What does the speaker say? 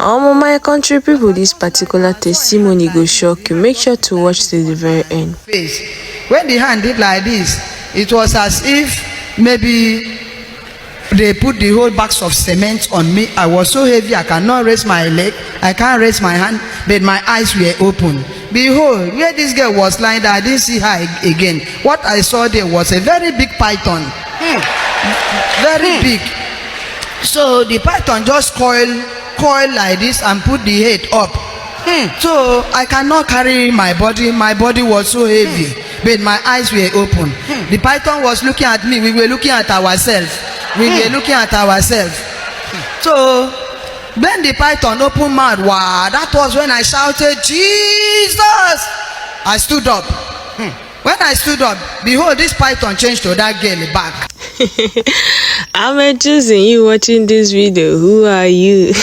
My country people, this particular testimony go shock you. Make sure to watch till the very end. When the hand did like this, it was as if maybe they put the whole box of cement on me. I was so heavy, I cannot raise my leg, I can't raise my hand, but my eyes were open. Behold, where this girl was lying, I didn't see her again. What I saw there was a very big python. Very big. So the python just coil like this and put the head up. So I cannot carry my body. My body was so heavy, but my eyes were open. The python was looking at me. We were looking at ourselves. So when the python opened mouth, wow, that was when I shouted, Jesus! I stood up. When I stood up, behold, this python changed to that girl back. I'm choosing you watching this video. Who are you?